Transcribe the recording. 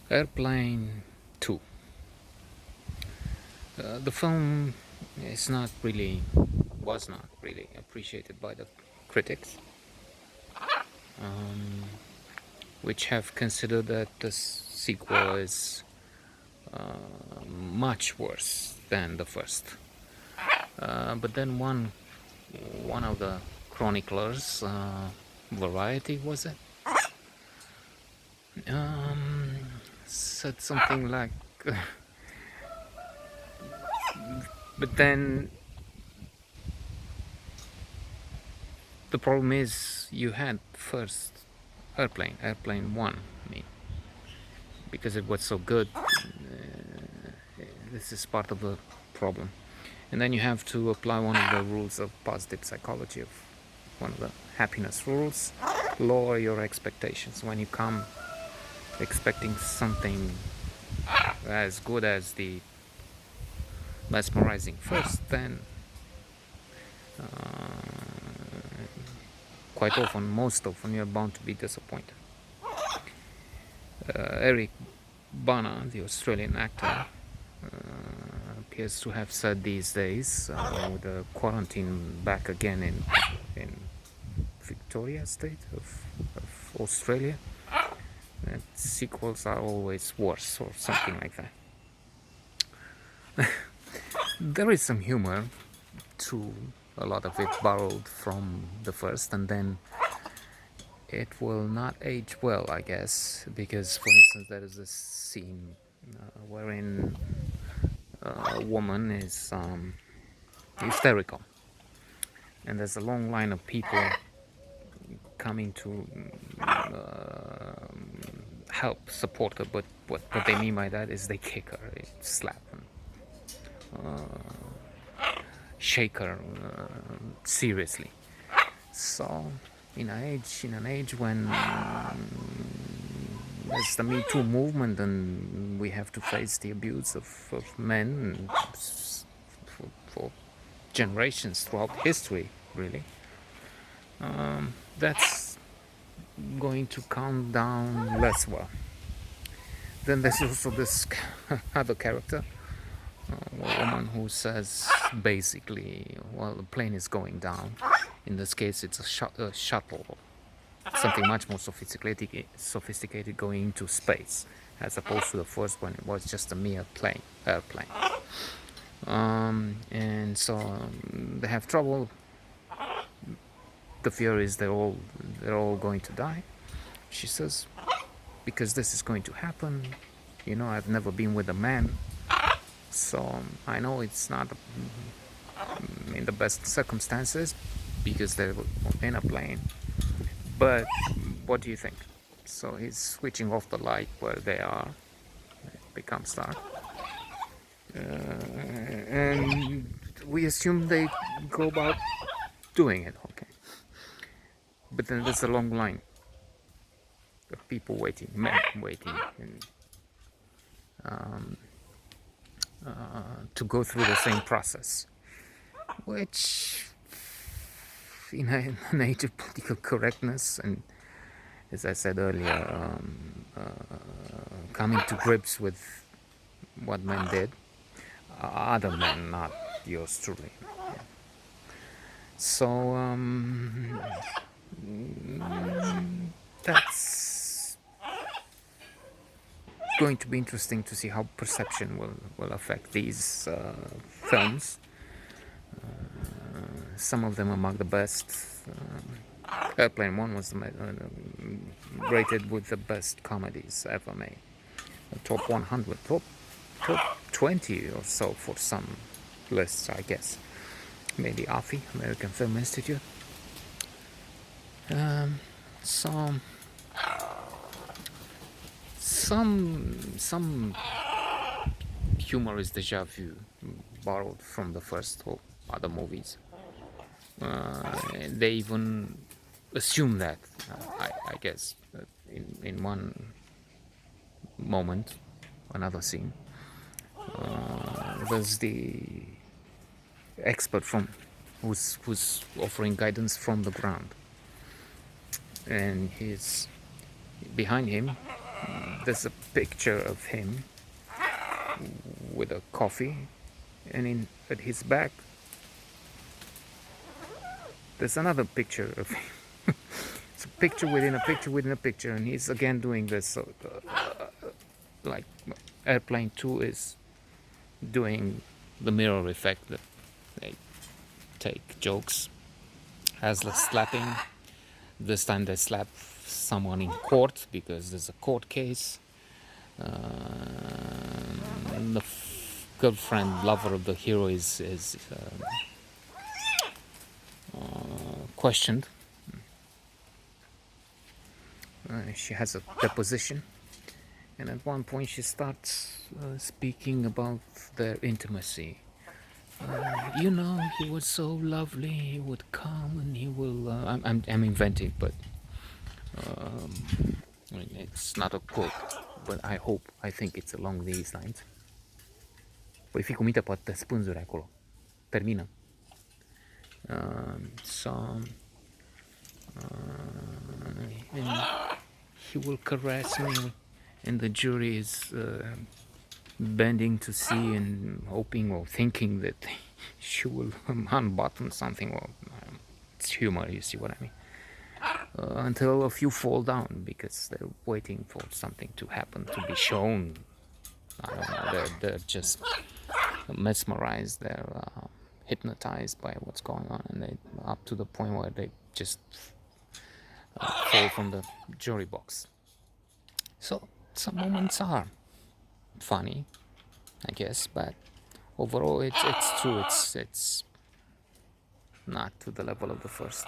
Airplane 2. The film was not really appreciated by the critics, which have considered that the sequel is much worse than the first. But then one of the chroniclers, Variety was it, said something like, but then the problem is you had first Airplane 1, I mean, because it was so good. This is part of the problem. And then you have to apply one of the rules of positive psychology, of one of the happiness rules. Lower your expectations. When you come expecting something as good as the mesmerizing first, then quite often, most often, you're bound to be disappointed. Eric Bana, the Australian actor, appears to have said these days, with the quarantine back again in Victoria State of Australia, that sequels are always worse or something like that. There is some humor to a lot of it borrowed from the first, and then it will not age well, I guess, because, for instance, there is a scene wherein a woman is hysterical, and there's a long line of people coming to help support her. But what they mean by that is they kick her, they slap her, shake her seriously. So in an age when there's the Me Too movement, and we have to face the abuse of men for generations throughout history, really, that's going to calm down less well. Then there's also this other character, a woman who says basically, well, the plane is going down. In this case, it's a shuttle, something much more sophisticated going into space, as opposed to the first one. It was just a mere airplane. And so they have trouble. The fear is they're all going to die. She says, because this is going to happen. I've never been with a man, so I know it's not in the best circumstances because they're in a plane. But what do you think? So he's switching off the light where they are. It becomes dark. And we assume they go about doing it, okay. But then there's a long line of people waiting, men waiting, and to go through the same process, which, in an age of political correctness, and as I said earlier, coming to grips with what men did, other men, not yours truly. Yeah. So that's going to be interesting to see how perception will affect these films. Some of them among the best. Airplane 1 was rated with the best comedies ever made. The top 100, top 20 or so for some lists, I guess. Maybe AFI, American Film Institute. So some humor is deja vu, borrowed from the first or other movies. They even assume that, I guess, in one moment, another scene, there's the expert who's offering guidance from the ground, and he's behind him. there's a picture of him with a coffee, and at his back there's another picture of him. It's a picture within a picture within a picture, and he's again doing this like Airplane 2 is doing the mirror effect that they take jokes as the slapping. This time they slap someone in court because there's a court case. The girlfriend, lover of the hero is questioned. She has a deposition, and at one point she starts speaking about their intimacy. You know, he was so lovely. He would come and he will. I'm inventing, but I mean, it's not a quote. But I think it's along these lines. Păi fi cu minte, poate spânzuri acolo. Termină. And he will caress me, and the jury is bending to see and hoping or thinking that she will unbutton something. Or it's humor, you see what I mean? Until a few fall down because they're waiting for something to happen, to be shown. I don't know. They're just mesmerized. They're hypnotized by what's going on, and they up to the point where they just fall from the jury box. So some moments are funny, I guess, but overall it's true. It's not to the level of the first.